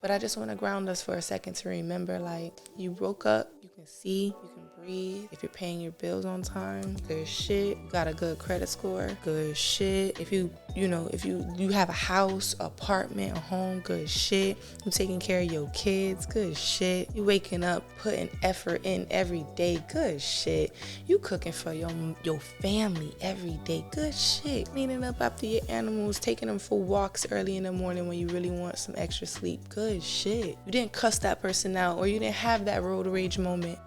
But I just want to ground us for a second to remember, like, you woke up, you can see, you can breathe. If you're paying your bills on time, good shit. Got a good credit score, good shit. If you have a house, apartment, a home, good shit. You taking care of your kids, good shit. You waking up, putting effort in every day, good shit. You cooking for your family every day, good shit. Cleaning up after your animals, taking them for walks early in the morning when you really want some extra sleep, good shit. You didn't cuss that person out, or you didn't have that road rage moment.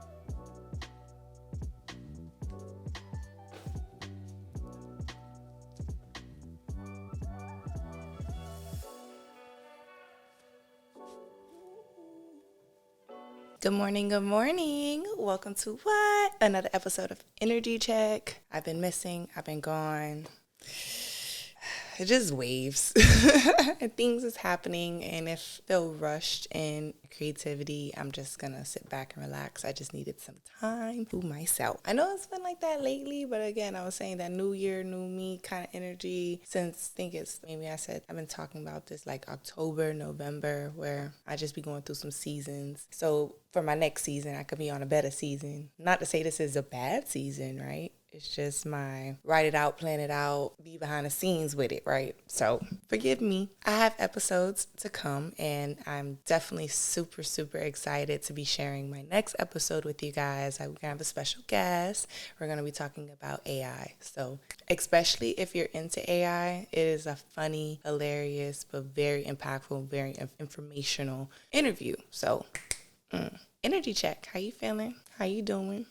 Good morning, good morning. Welcome to what? Another episode of Energy Check. I've been missing, I've been gone. It just waves. And things is happening, and if feel rushed in creativity, I'm just gonna sit back and relax. I just needed some time to myself. I know it's been like that lately, but again, I was saying that new year, new me kind of energy since I think it's maybe I said I've been talking about this like October, November, where I just be going through some seasons. So for my next season, I could be on a better season. Not to say this is a bad season, right? It's just my write it out, plan it out, be behind the scenes with it, right? So forgive me. I have episodes to come, and I'm definitely super, super excited to be sharing my next episode with you guys. We're going to have a special guest. We're going to be talking about AI. So especially if you're into AI, it is a funny, hilarious, but very impactful, very informational interview. So energy check. How you feeling? How you doing?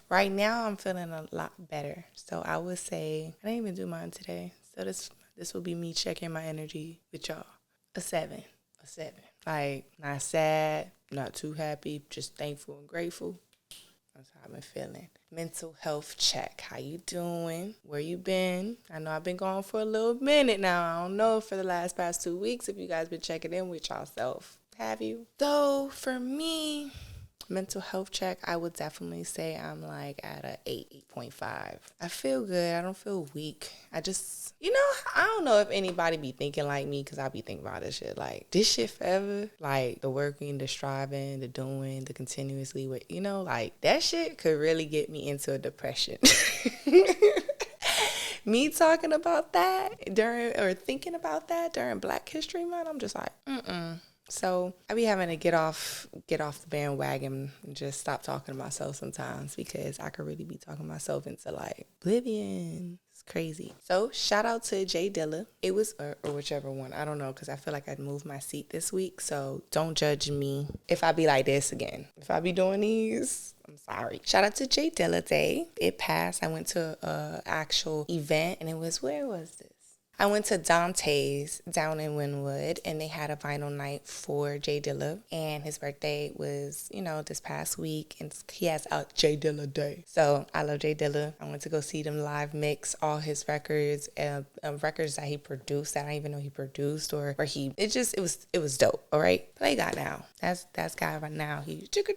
Right now, I'm feeling a lot better. So I would say, I didn't even do mine today. So this will be me checking my energy with y'all. A 7. Like, not sad, not too happy, just thankful and grateful. That's how I've been feeling. Mental health check. How you doing? Where you been? I know I've been gone for a little minute now. I don't know for the past 2 weeks if you guys been checking in with yourself. Have you? So for me, mental health check, I would definitely say I'm like at a 8.5. I feel good. I don't feel weak. I just, I don't know if anybody be thinking like me, because I be thinking about this shit. Like, this shit forever. Like, the working, the striving, the doing, the continuously, like, that shit could really get me into a depression. Me talking about that thinking about that during Black History Month, I'm just like, So I be having to get off the bandwagon and just stop talking to myself sometimes, because I could really be talking myself into like oblivion. It's crazy. So shout out to DILLA. It was, or whichever one, I don't know, because I feel like I moved my seat this week. So don't judge me if I be like this again. If I be doing these, I'm sorry. Shout out to DILLA Day. It passed. I went to a actual event, and it was, where was this? I went to Dante's down in Wynwood, and they had a vinyl night for DILLA, and his birthday was, this past week, and he has a DILLA Day. So I love DILLA. I went to go see them live mix all his records, records that he produced that I didn't even know he produced, or it was dope. All right, play God now. That's God right now. He chicka.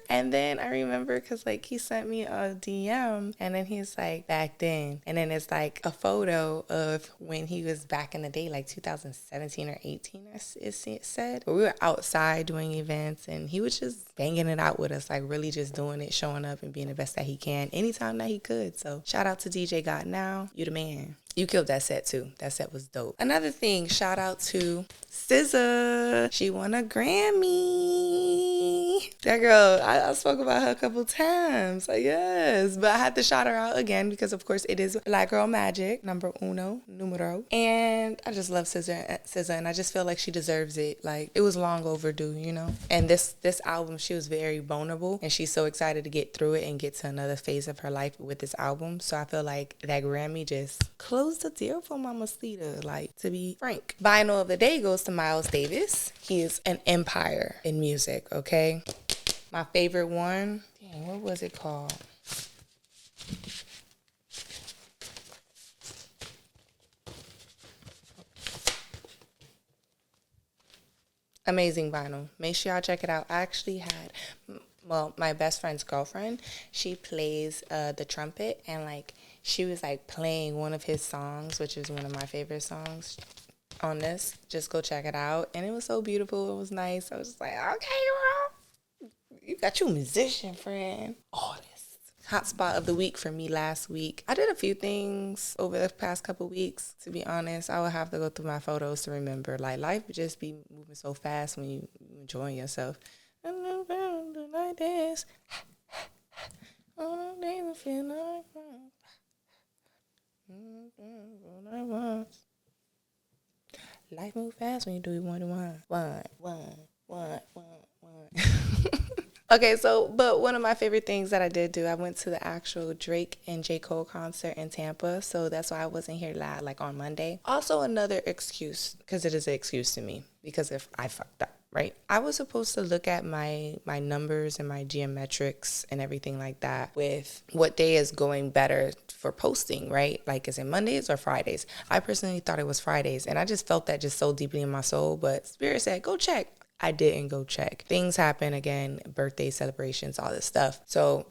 And then I remember, because like he sent me a DM, and then he's like, back then, and then it's like a photo of when he was back in the day, like 2017 or 18, it said. But we were outside doing events, and he was just banging it out with us, like really just doing it, showing up and being the best that he can anytime that he could. So shout out to DJ God Now. You the man. You killed that set too. That set was dope. Another thing, shout out to SZA. She won a Grammy. That girl, I spoke about her a couple times. Like, yes. But I had to shout her out again because, of course, it is Black Girl Magic, numero. And I just love SZA, and I just feel like she deserves it. Like, it was long overdue, And this album, she was very vulnerable, and she's so excited to get through it and get to another phase of her life with this album. So I feel like that Grammy just closed the deal for Mama Sleeta, like, to be frank. Vinyl of the day goes to Miles Davis. He is an empire in music, okay? My favorite one, what was it called? Amazing vinyl. Make sure y'all check it out. I actually had, my best friend's girlfriend, she plays the trumpet, and like she was like playing one of his songs, which is one of my favorite songs. on this. Just go check it out. And it was so beautiful. It was nice. I was just like, okay, girl, you got your musician friend. All this. Hotspot of the week for me last week. I did a few things over the past couple weeks. To be honest, I would have to go through my photos to remember. Like, life would just be moving so fast when you enjoying yourself. Like this. All the days I feel like life move fast when you do one. Okay, but one of my favorite things that I did do, I went to the actual Drake and J.COLE concert in Tampa, so that's why I wasn't here live, like, on Monday. Also, another excuse, because it is an excuse to me, because if I fucked up, right? I was supposed to look at my numbers and my geometrics and everything like that with what day is going better for posting, right? Like, is it Mondays or Fridays? I personally thought it was Fridays, and I just felt that just so deeply in my soul, but Spirit said, go check. I didn't go check. Things happen again, birthday celebrations, all this stuff. So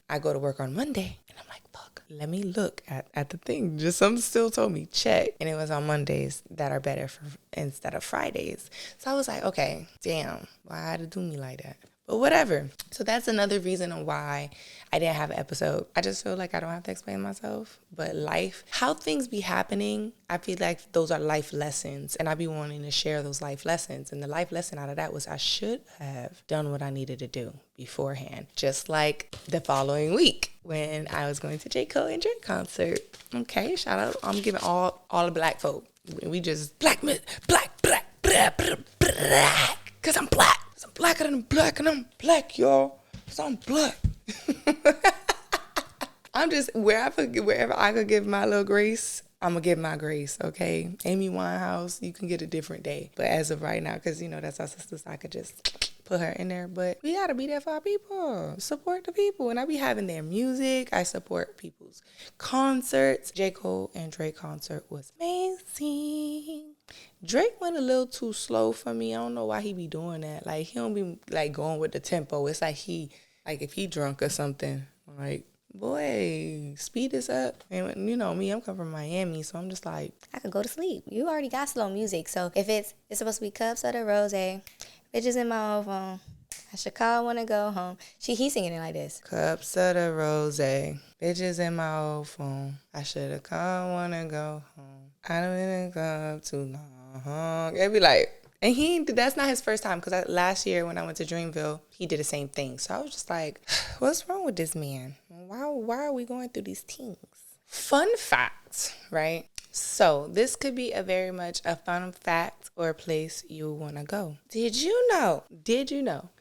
I go to work on Monday and I'm like, fuck, let me look at the thing. Just something still told me check. And it was on Mondays that are better instead of Fridays. So I was like, okay, damn, why had to do me like that? But whatever. So that's another reason on why I didn't have an episode. I just feel like I don't have to explain myself. But life, how things be happening, I feel like those are life lessons. And I be wanting to share those life lessons. And the life lesson out of that was I should have done what I needed to do beforehand. Just like the following week when I was going to J.COLE and Drake concert. Okay, shout out. I'm giving all the black folk. We just black, because I'm black. I'm blacker than black, and I'm black, y'all. Cause I'm black. I'm just wherever I could give my little grace, I'm gonna give my grace, okay? Amy Winehouse, you can get a different day, but as of right now, cause that's our sisters, I could just put her in there. But we gotta be there for our people, support the people, and I be having their music. I support people's concerts. J.COLE and Drake concert was amazing. Drake went a little too slow for me. I don't know why he be doing that. Like, he don't be, like, going with the tempo. It's like if he drunk or something, like, boy, speed this up. And you know me, I'm coming from Miami, so I'm just like, I could go to sleep. You already got slow music. So if it's supposed to be cups of the rose, bitches in my old phone. I should call when I go home. He's singing it like this. Cups of the rose, bitches in my old phone. I should have called when I go home. I don't even go too long. It'd be like, and that's not his first time, because last year when I went to Dreamville, he did the same thing. So I was just like, what's wrong with this man? Why are we going through these things? Fun fact, right? So this could be a very much a fun fact or a place you want to go. Did you know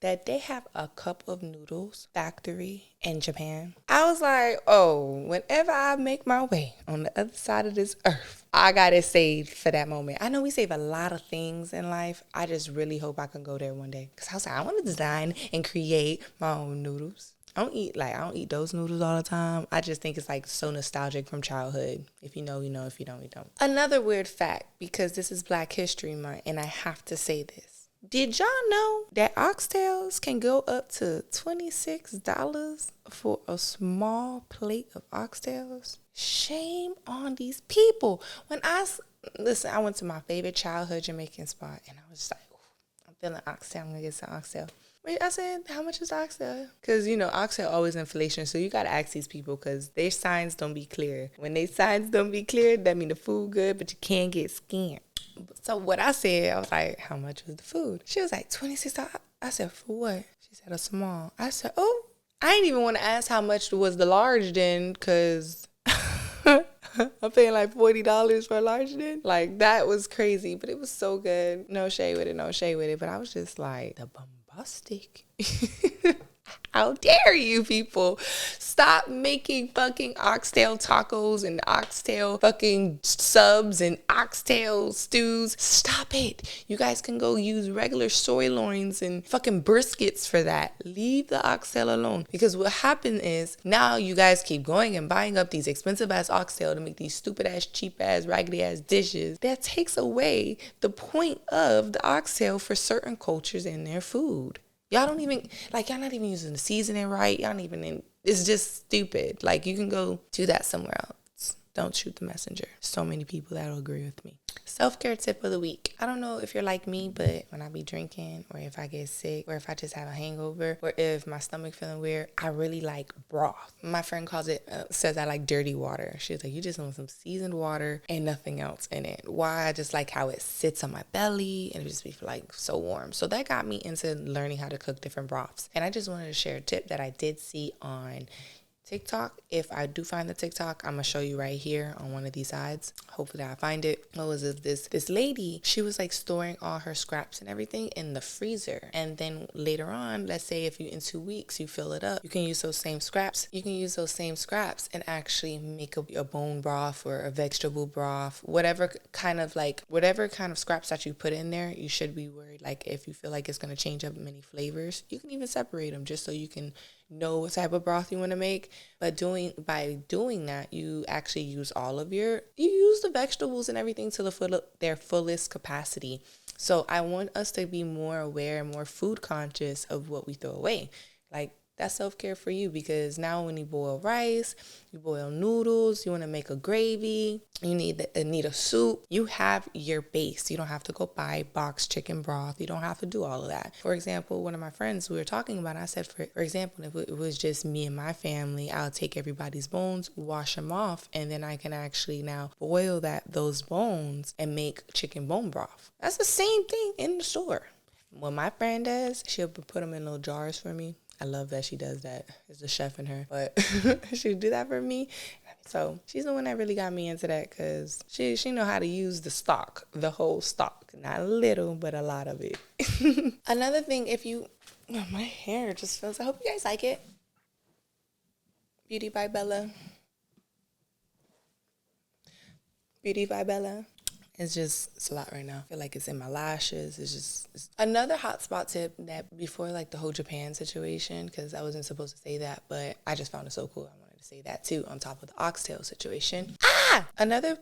that they have a cup of noodles factory in Japan? I was like, oh, whenever I make my way on the other side of this earth, I got it saved for that moment. I know we save a lot of things in life. I just really hope I can go there one day. Because I was like, I want to design and create my own noodles. I don't eat those noodles all the time. I just think it's like so nostalgic from childhood. If you know, you know. If you don't, you don't. Another weird fact, because this is Black History Month, and I have to say this. Did y'all know that oxtails can go up to $26 for a small plate of oxtails? Shame on these people. I went to my favorite childhood Jamaican spot, and I was just like, I'm feeling oxtail. I'm going to get some oxtail. Wait, I said, how much is oxtail? Because, oxtail always inflation. So you got to ask these people because their signs don't be clear. When their signs don't be clear, that mean the food good, but you can't get scammed. So what I said, I was like, how much was the food? She was like, $26. I said, for what? She said, a small. I said, oh, I didn't even want to ask how much was the large then, because I'm paying like $40 for a large then. Like, that was crazy, but it was so good. No shade with it. But I was just like, the bombastic. How dare you people stop making fucking oxtail tacos and oxtail fucking subs and oxtail stews. Stop it. You guys can go use regular soy loins and fucking briskets for that. Leave the oxtail alone. Because what happened is now you guys keep going and buying up these expensive ass oxtail to make these stupid ass, cheap ass, raggedy ass dishes. That takes away the point of the oxtail for certain cultures in their food. Y'all not even using the seasoning right. It's just stupid. Like, you can go do that somewhere else. Don't shoot the messenger. So many people that'll agree with me. Self-care tip of the week. I don't know if you're like me, but when I be drinking, or if I get sick, or if I just have a hangover, or if my stomach feeling weird, I really like broth. My friend calls it, says I like dirty water. She's like, you just want some seasoned water and nothing else in it. Why? I just like how it sits on my belly and it just be like so warm. So that got me into learning how to cook different broths. And I just wanted to share a tip that I did see on TikTok. If I do find the TikTok, I'm gonna show you right here on one of these sides. Hopefully I find it. What was it? This lady, she was like storing all her scraps and everything in the freezer, and then later on, let's say if you in 2 weeks you fill it up, you can use those same scraps. You can use those same scraps and actually make a bone broth or a vegetable broth, whatever kind of scraps that you put in there. You should be worried, like if you feel like it's gonna change up many flavors, you can even separate them just so you can know what type of broth you want to make. But by doing that, you actually use you use the vegetables and everything to their fullest capacity. So I want us to be more aware and more food conscious of what we throw away. Like, that's self-care for you, because now when you boil rice, you boil noodles, you want to make a gravy, you need a soup, you have your base. You don't have to go buy boxed chicken broth. You don't have to do all of that. For example, one of my friends, we were talking about, I said, for example, if it was just me and my family, I'll take everybody's bones, wash them off, and then I can actually now boil those bones and make chicken bone broth. That's the same thing in the store. What my friend does, she'll put them in little jars for me. I love that she does that. There's a chef in her, but she'll do that for me. So she's the one that really got me into that, because she know how to use the whole stock. Not a little, but a lot of it. Another thing, my hair just feels, I hope you guys like it. Beauty by Bella. It's a lot right now. I feel like it's in my lashes. It's another hot spot tip that before like the whole Japan situation, because I wasn't supposed to say that, but I just found it so cool. I wanted to say that too, on top of the oxtail situation. Another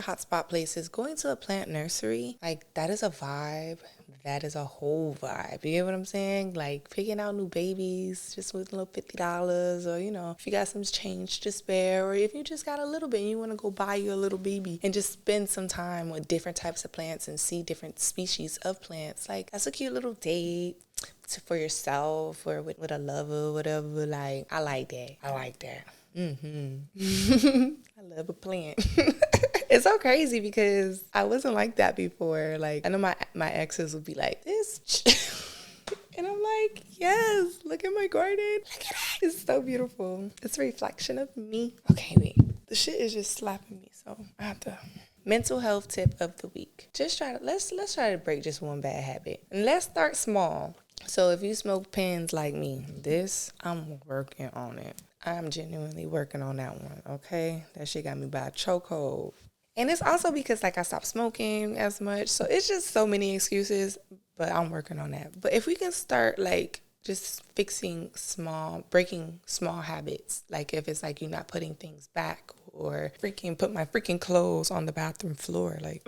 hot spot place is going to a plant nursery. Like, that is a vibe. That is a whole vibe. You get what I'm saying? Like, picking out new babies just with a little $50, or, if you got some change to spare, or if you just got a little bit and you want to go buy you a little baby and just spend some time with different types of plants and see different species of plants. Like, that's a cute little date for yourself or with a lover or whatever. Like, I like that. I love a plant. It's so crazy because I wasn't like that before. Like, I know my exes would be like, this and I'm like, yes, look at my garden. Look at it. It's so beautiful. It's a reflection of me. Okay, wait. The shit is just slapping me, so I have to. Mental health tip of the week. Let's try to break just one bad habit. And let's start small. So if you smoke pens like me, I'm working on it. I'm genuinely working on that one, okay? That shit got me by a chokehold. And it's also because, like, I stopped smoking as much. So it's just so many excuses, but I'm working on that. But if we can start, like, just breaking small habits. Like, if it's like you're not putting things back, or put my freaking clothes on the bathroom floor. Like,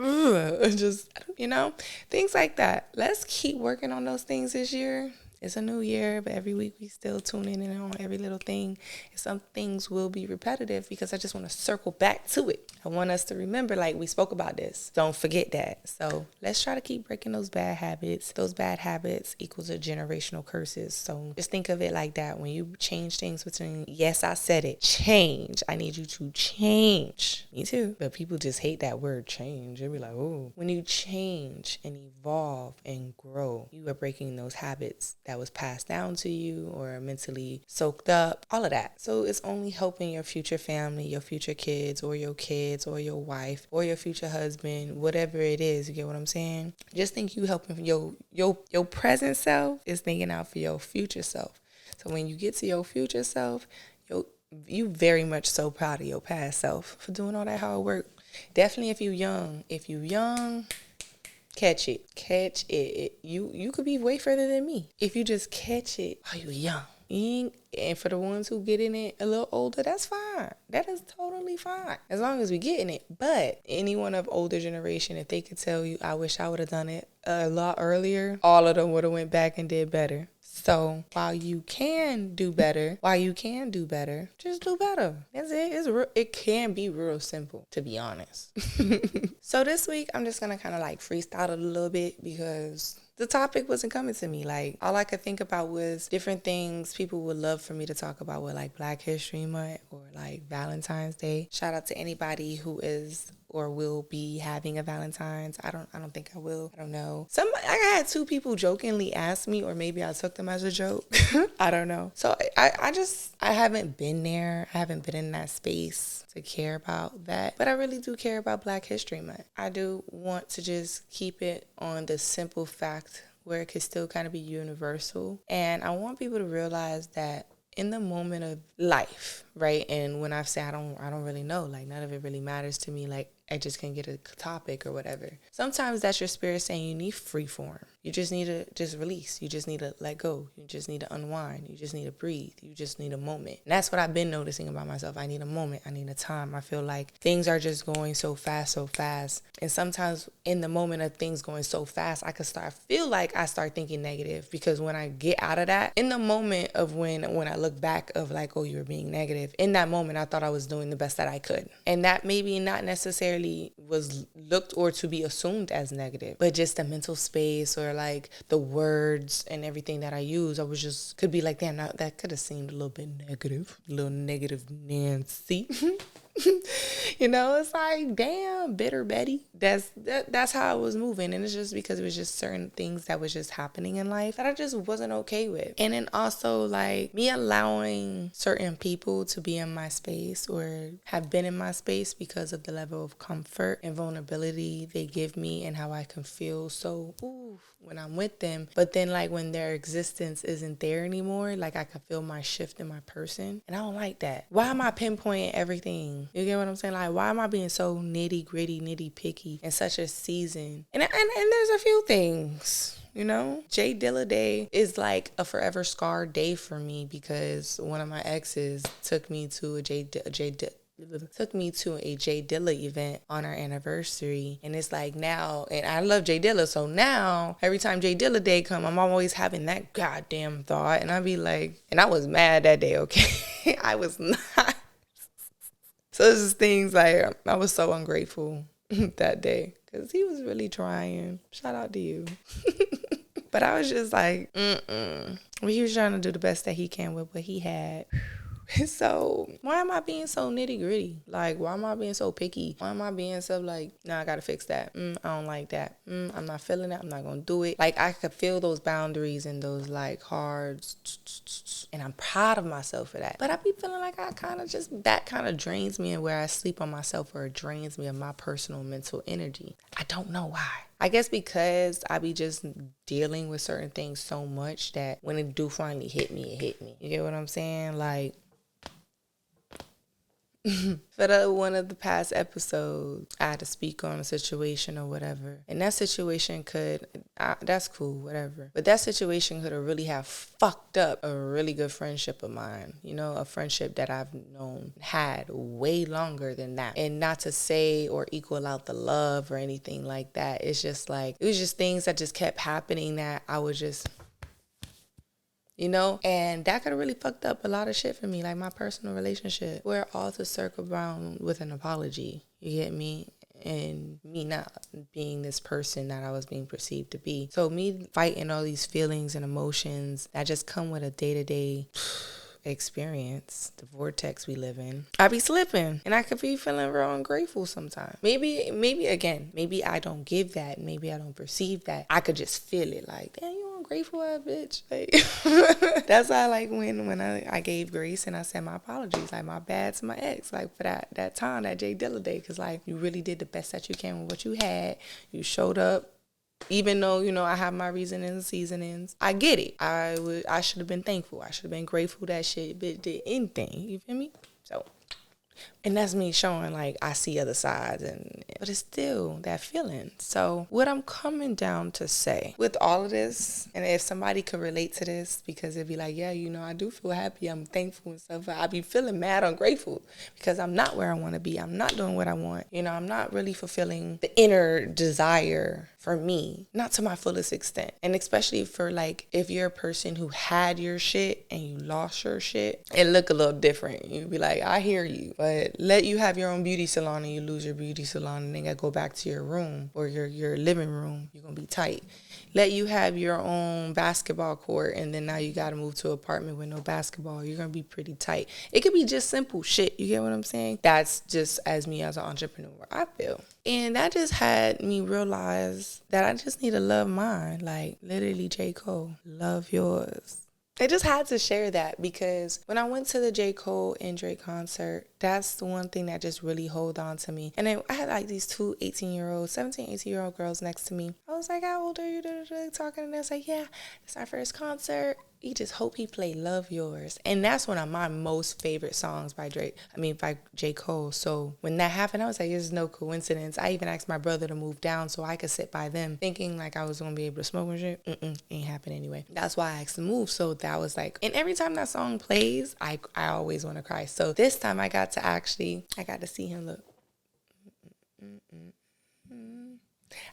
things like that. Let's keep working on those things this year. It's a new year, but every week we still tune in on every little thing. And some things will be repetitive because I just want to circle back to it. I want us to remember, like, we spoke about this. Don't forget that. So let's try to keep breaking those bad habits. Those bad habits equals a generational curses. So just think of it like that. When you change things between, yes, I said it, change. I need you to change. Me too. But people just hate that word change. They be like, oh. When you change and evolve and grow, you are breaking those habits that was passed down to you or mentally soaked up, all of that. So it's only helping your future family, your future kids or your wife or your future husband, whatever it is. You get what I'm saying? Just think you helping your present self is thinking out for your future self. So when you get to your future self, you very much so proud of your past self for doing all that hard work. Definitely if you young, catch it. You could be way further than me if you just catch it while you're young. And for the ones who get in it a little older, that's fine. That is totally fine. As long as we get in it. But anyone of older generation, if they could tell you, I wish I would have done it a lot earlier, all of them would have went back and did better. So while you can do better, just do better. That's it. It can be real simple, to be honest. So this week, I'm just going to kind of like freestyle it a little bit because the topic wasn't coming to me. Like, all I could think about was different things people would love for me to talk about with like Black History Month or like Valentine's Day. Shout out to anybody who is or will be having a Valentine's. I don't think I will. I don't know. I had 2 people jokingly ask me, or maybe I took them as a joke. I don't know. So I haven't been there. I haven't been in that space to care about that. But I really do care about Black History Month. I do want to just keep it on the simple fact where it could still kind of be universal. And I want people to realize that in the moment of life, right? And when I say I don't really know, like none of it really matters to me. Like I just can get a topic or whatever. Sometimes that's your spirit saying you need free form. You just need to just release. You just need to let go. You just need to unwind. You just need to breathe. You just need a moment. And that's what I've been noticing about myself. I need a moment. I need a time. I feel like things are just going so fast. And sometimes in the moment of things going so fast, I feel like I start thinking negative, because when I get out of that, in the moment of when I look back of like, oh, you were being negative, in that moment, I thought I was doing the best that I could. And that maybe not necessarily was looked or to be assumed as negative, but just the mental space or like the words and everything that I use, I was just, could be like, damn, that could have seemed a little bit negative, a little negative Nancy. You know, it's like, damn, bitter Betty. That's how I was moving. And it's just because it was just certain things that was just happening in life that I just wasn't okay with. And then also like me allowing certain people to be in my space or have been in my space because of the level of comfort and vulnerability they give me and how I can feel so when I'm with them. But then like when their existence isn't there anymore, like I can feel my shift in my person. And I don't like that. Why am I pinpointing everything? You get what I'm saying? Like, why am I being so nitty gritty, nitty picky in such a season? And there's a few things. You know, DILLA Day is like a forever scarred day for me because one of my exes took me to a DILLA event on our anniversary. And it's like now, and I love DILLA, so now every time DILLA Day come, I'm always having that goddamn thought. And I'd be like, and I was mad that day, okay? I was not. So it's just things like, I was so ungrateful that day because he was really trying. Shout out to you. But I was just like, Well, he was trying to do the best that he can with what he had. So why am I being so nitty gritty? Like, why am I being so picky? Why am I being so like, I gotta fix that. I don't like that. I'm not feeling it. I'm not gonna do it. Like, I could feel those boundaries and those like hard, and I'm proud of myself for that. But I be feeling like that kind of drains me, and where I sleep on myself, or it drains me of my personal mental energy. I don't know why. I guess because I be just dealing with certain things so much that when it do finally hit me, it hit me. You get what I'm saying? Like, for one of the past episodes, I had to speak on a situation or whatever. And that situation that's cool, whatever. But that situation could have really have fucked up a really good friendship of mine. You know, a friendship that I've had way longer than that. And not to say or equal out the love or anything like that. It's just like, it was just things that just kept happening that I was just... You know, and that could have really fucked up a lot of shit for me, like my personal relationship. We're all to circle around with an apology, you get me? And me not being this person that I was being perceived to be. So me fighting all these feelings and emotions that just come with a day-to-day experience, the vortex we live in, I be slipping, and I could be feeling real ungrateful sometimes. Maybe I don't give that, maybe I don't perceive that. I could just feel it like, damn, you ungrateful ass bitch. Like, that's why, like, when I gave grace and I said my apologies, like, my bad to my ex, like, for that time, that DILLA Day, because, like, you really did the best that you can with what you had. You showed up. Even though, you know, I have my reasonings and seasonings, I get it. I should have been thankful. I should have been grateful that shit bitch did anything. You feel me? So And that's me showing like I see other sides, but it's still that feeling. So what I'm coming down to say with all of this, and if somebody could relate to this, because it'd be like, yeah, you know, I do feel happy, I'm thankful and stuff, but I be feeling mad, ungrateful because I'm not where I want to be. I'm not doing what I want. You know, I'm not really fulfilling the inner desire for me, not to my fullest extent. And especially for like, if you're a person who had your shit and you lost your shit, it look a little different. You'd be like, I hear you, but let you have your own beauty salon and you lose your beauty salon and then you gotta go back to your room or your living room, you're gonna be tight. Let you have your own basketball court and then now you gotta move to an apartment with no basketball, you're gonna be pretty tight. It could be just simple shit, you get what I'm saying? That's just as me as an entrepreneur, I feel. And that just had me realize that I just need to love mine. Like, literally, J. Cole, love yours. I just had to share that because when I went to the J. Cole and Drake concert, that's the one thing that just really hold on to me. And then I had like these two 17, 18-year-old girls next to me. I was like, how old are you? Talking, and they was like, yeah, it's our first concert. You just hope he play Love Yours. And that's one of my most favorite songs by J. Cole. So when that happened, I was like, it's no coincidence. I even asked my brother to move down so I could sit by them, thinking like I was going to be able to smoke and shit. Ain't happen anyway. That's why I asked to move. So that was like, and every time that song plays, I always want to cry. So this time I got to see him look.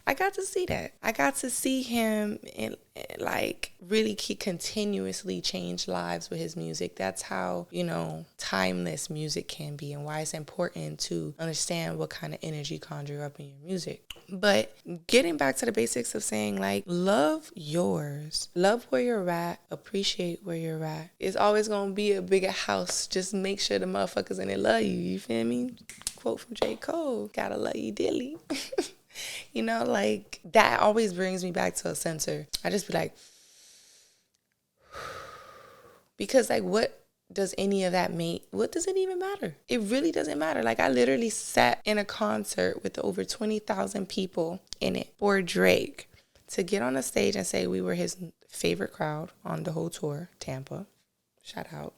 I got to see that. I got to see him and like really continuously change lives with his music. That's how, you know, timeless music can be and why it's important to understand what kind of energy conjure up in your music. But getting back to the basics of saying like, love yours. Love where you're at. Appreciate where you're at. It's always going to be a bigger house. Just make sure the motherfuckers in it love you. You feel me? Quote from J. Cole. Gotta love you dearly. You know, like that always brings me back to a center. I just be like, because like what does any of that make? What does it even matter? It really doesn't matter. Like I literally sat in a concert with over 20,000 people in it for Drake to get on a stage and say we were his favorite crowd on the whole tour, Tampa. Shout out.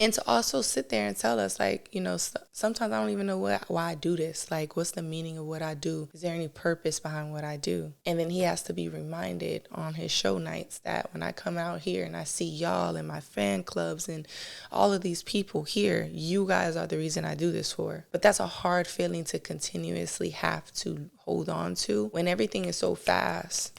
And to also sit there and tell us, like, you know, sometimes I don't even know why I do this. Like, what's the meaning of what I do? Is there any purpose behind what I do? And then he has to be reminded on his show nights that when I come out here and I see y'all and my fan clubs and all of these people here, you guys are the reason I do this for. But that's a hard feeling to continuously have to hold on to when everything is so fast.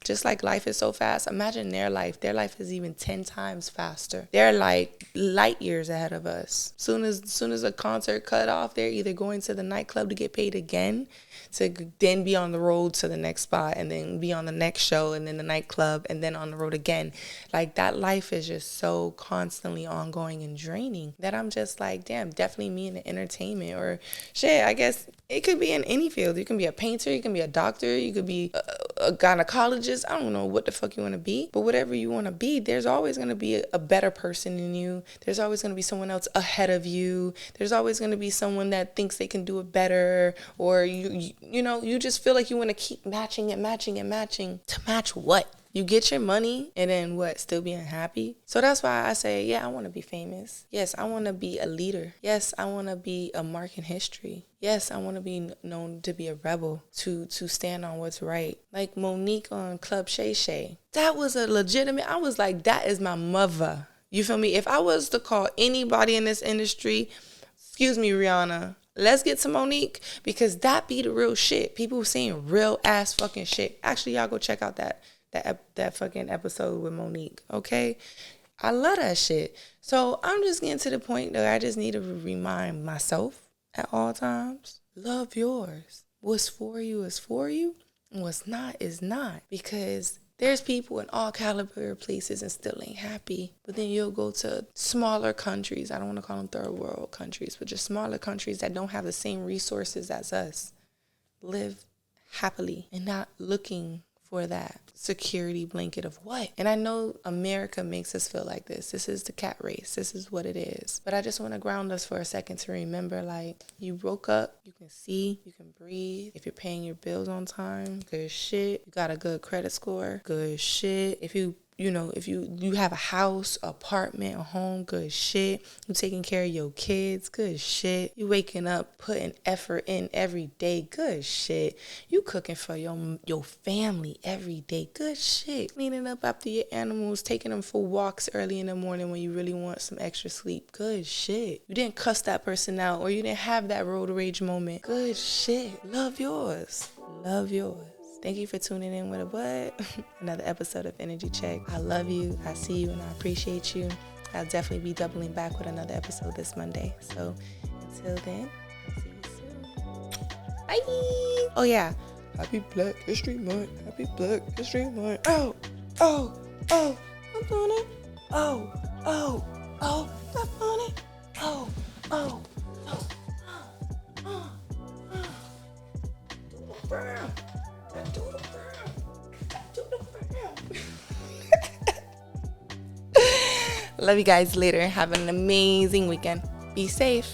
Just like life is so fast, imagine their life. Their life is even 10 times faster. They're like light years ahead of us. Soon as a concert cut off, they're either going to the nightclub to get paid again, to then be on the road to the next spot, and then be on the next show, and then the nightclub, and then on the road again. Like that life is just so constantly ongoing and draining that I'm just like, damn, definitely me in the entertainment or shit, I guess it could be in any field. You can be a painter, you can be a doctor, you could be a gynecologist. I don't know what the fuck you want to be, but whatever you want to be, there's always going to be a better person than you. There's always going to be someone else ahead of you. There's always going to be someone that thinks they can do it better, or you know, you just feel like you want to keep matching to match what? You get your money and then what? Still be unhappy? So that's why I say, yeah, I want to be famous. Yes, I want to be a leader. Yes, I want to be a mark in history. Yes, I want to be known to be a rebel, to stand on what's right. Like Monique on Club Shay Shay. That was a legitimate, I was like, that is my mother. You feel me? If I was to call anybody in this industry, excuse me, Rihanna, let's get to Monique, because that be the real shit. People saying real ass fucking shit. Actually, y'all go check out that fucking episode with Monique, okay? I love that shit. So I'm just getting to the point that I just need to remind myself at all times, love yours. What's for you is for you, and what's not is not. Because there's people in all caliber places and still ain't happy. But then you'll go to smaller countries. I don't want to call them third world countries, but just smaller countries that don't have the same resources as us. Live happily and not looking for that security blanket of what? And I know America makes us feel like this. This is the cat race. This is what it is. But I just want to ground us for a second to remember, like, you woke up, you can see, you can breathe. If you're paying your bills on time, good shit. You got a good credit score, good shit. If you you know, if you have a house, apartment, a home, good shit. You taking care of your kids, good shit. You waking up, putting effort in every day, good shit. You cooking for your family every day, good shit. Cleaning up after your animals, taking them for walks early in the morning when you really want some extra sleep, good shit. You didn't cuss that person out, or you didn't have that road rage moment, good shit. Love yours. Love yours. Thank you for tuning in with another episode of Energy Check. I love you. I see you and I appreciate you. I'll definitely be doubling back with another episode this Monday. So until then, I'll see you soon. Bye. Oh yeah. Happy Black History Month. Happy Black History Month. Oh, I'm doing it. Oh, step on it. Oh. Love you guys later. Have an amazing weekend. Be safe.